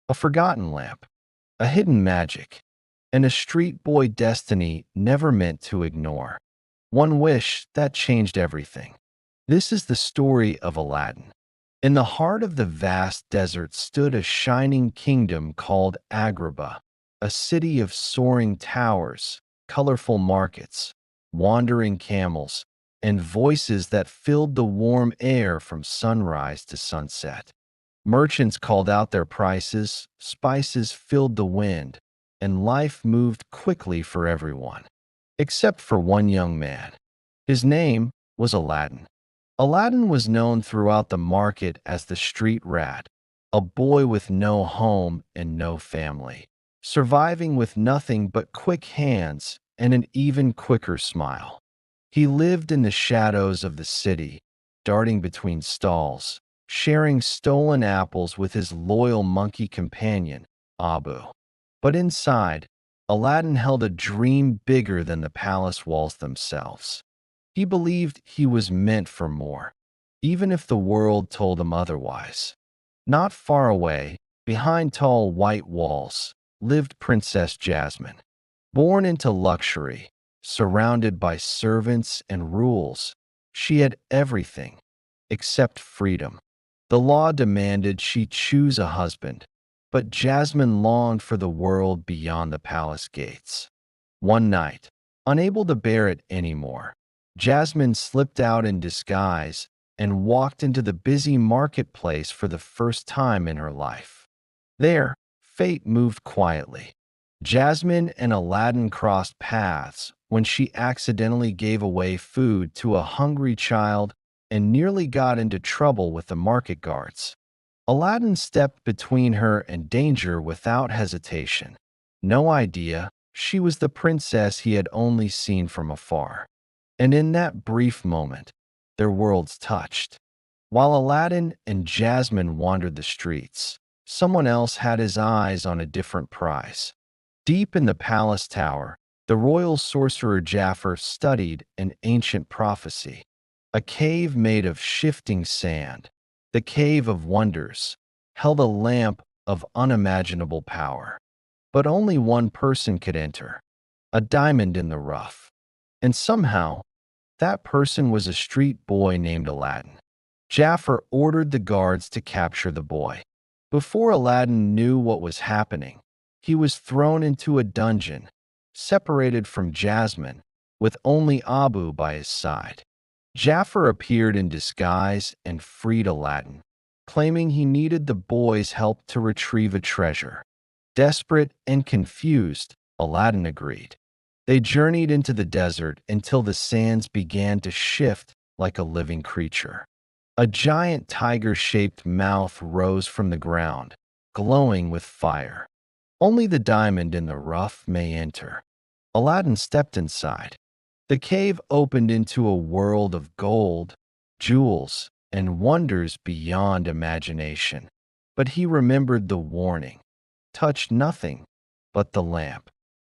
a forgotten lamp, a hidden magic, and a street boy destiny never meant to ignore. One wish that changed everything. This is the story of Aladdin. In the heart of the vast desert stood a shining kingdom called Agrabah, a city of soaring towers, colorful markets, wandering camels, and voices that filled the warm air from sunrise to sunset. Merchants called out their prices, spices filled the wind, and life moved quickly for everyone, except for one young man. His name was Aladdin. Aladdin was known throughout the market as the street rat, a boy with no home and no family, surviving with nothing but quick hands and an even quicker smile. He lived in the shadows of the city, darting between stalls, sharing stolen apples with his loyal monkey companion, Abu. But inside, Aladdin held a dream bigger than the palace walls themselves. He believed he was meant for more, even if the world told him otherwise. Not far away, behind tall white walls, lived Princess Jasmine. Born into luxury, surrounded by servants and rules, she had everything except freedom. The law demanded she choose a husband, but Jasmine longed for the world beyond the palace gates. One night, unable to bear it anymore, Jasmine slipped out in disguise and walked into the busy marketplace for the first time in her life. There, fate moved quietly. Jasmine and Aladdin crossed paths when she accidentally gave away food to a hungry child and nearly got into trouble with the market guards. Aladdin stepped between her and danger without hesitation. No idea, she was the princess he had only seen from afar. And in that brief moment, their worlds touched. While Aladdin and Jasmine wandered the streets, someone else had his eyes on a different prize. Deep in the palace tower, the royal sorcerer Jafar studied an ancient prophecy. A cave made of shifting sand, the Cave of Wonders, held a lamp of unimaginable power. But only one person could enter, a diamond in the rough. And somehow, that person was a street boy named Aladdin. Jafar ordered the guards to capture the boy. Before Aladdin knew what was happening, he was thrown into a dungeon, separated from Jasmine, with only Abu by his side. Jafar appeared in disguise and freed Aladdin, claiming he needed the boy's help to retrieve a treasure. Desperate and confused, Aladdin agreed. They journeyed into the desert until the sands began to shift like a living creature. A giant tiger-shaped mouth rose from the ground, glowing with fire. Only the diamond in the rough may enter. Aladdin stepped inside. The cave opened into a world of gold, jewels, and wonders beyond imagination. But he remembered the warning. Touch nothing but the lamp.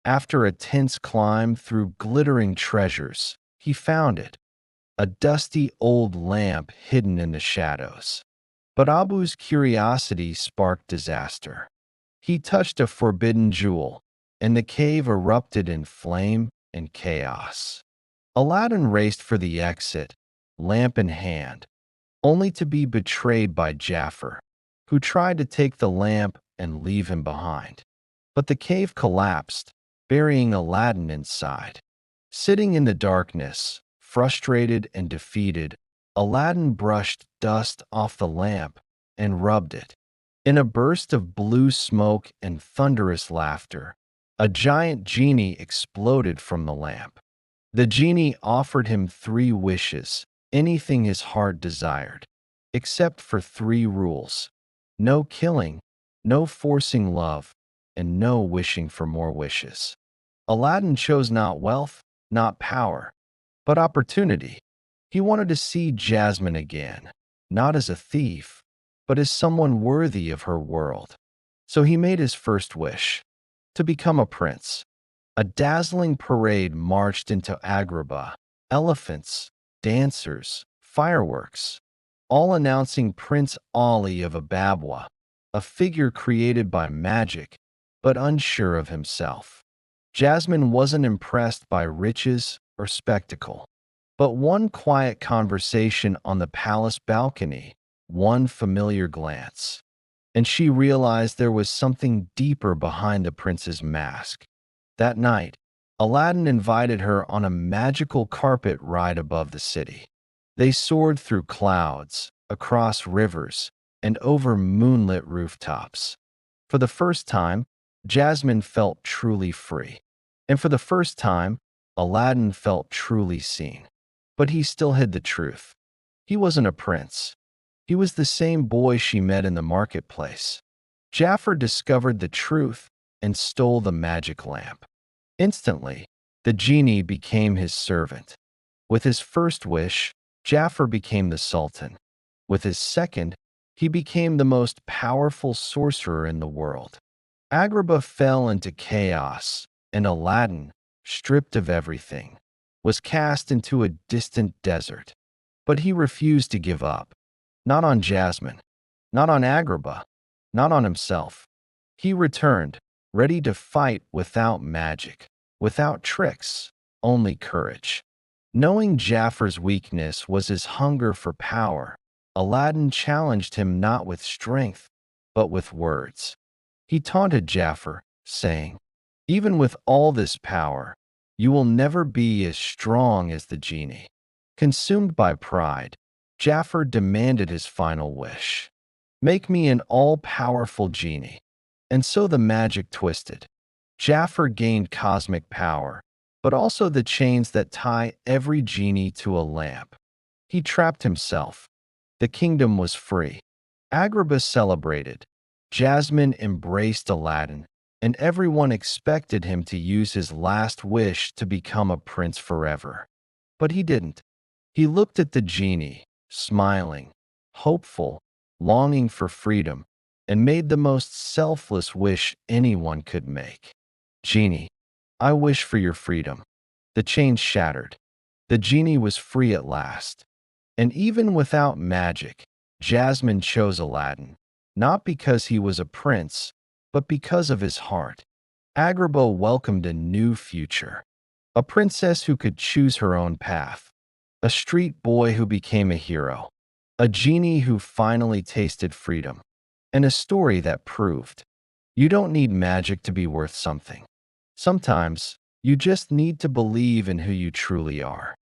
After a tense climb through glittering treasures, he found it, a dusty old lamp hidden in the shadows. But Abu's curiosity sparked disaster. He touched a forbidden jewel, and the cave erupted in flame and chaos. Aladdin raced for the exit, lamp in hand, only to be betrayed by Jafar, who tried to take the lamp and leave him behind. But the cave collapsed, burying Aladdin inside. Sitting in the darkness, frustrated and defeated, Aladdin brushed dust off the lamp and rubbed it. In a burst of blue smoke and thunderous laughter, a giant genie exploded from the lamp. The genie offered him 3 wishes, anything his heart desired, except for 3 rules: no killing, no forcing love, and no wishing for more wishes. Aladdin chose not wealth, not power, but opportunity. He wanted to see Jasmine again, not as a thief, but as someone worthy of her world. So he made his first wish, to become a prince. A dazzling parade marched into Agrabah, elephants, dancers, fireworks, all announcing Prince Ali of Ababwa, a figure created by magic, but unsure of himself. Jasmine wasn't impressed by riches or spectacle, but one quiet conversation on the palace balcony, one familiar glance, and she realized there was something deeper behind the prince's mask. That night, Aladdin invited her on a magical carpet ride above the city. They soared through clouds, across rivers, and over moonlit rooftops. For the first time, Jasmine felt truly free. And for the first time, Aladdin felt truly seen. But he still hid the truth. He wasn't a prince. He was the same boy she met in the marketplace. Jafar discovered the truth and stole the magic lamp. Instantly, the genie became his servant. With his first wish, Jafar became the sultan. With his second, he became the most powerful sorcerer in the world. Agrabah fell into chaos, and Aladdin, stripped of everything, was cast into a distant desert. But he refused to give up. Not on Jasmine, not on Agrabah, not on himself. He returned, ready to fight without magic, without tricks, only courage. Knowing Jafar's weakness was his hunger for power, Aladdin challenged him not with strength, but with words. He taunted Jafar, saying, "Even with all this power, you will never be as strong as the genie." Consumed by pride, Jafar demanded his final wish. "Make me an all-powerful genie." And so the magic twisted. Jafar gained cosmic power, but also the chains that tie every genie to a lamp. He trapped himself. The kingdom was free. Agrabah celebrated. Jasmine embraced Aladdin, and everyone expected him to use his last wish to become a prince forever. But he didn't. He looked at the genie, smiling, hopeful, longing for freedom, and made the most selfless wish anyone could make. "Genie, I wish for your freedom." The chains shattered. The genie was free at last. And even without magic, Jasmine chose Aladdin, not because he was a prince, but because of his heart. Agrabah welcomed a new future, a princess who could choose her own path, a street boy who became a hero, a genie who finally tasted freedom, and a story that proved you don't need magic to be worth something. Sometimes, you just need to believe in who you truly are.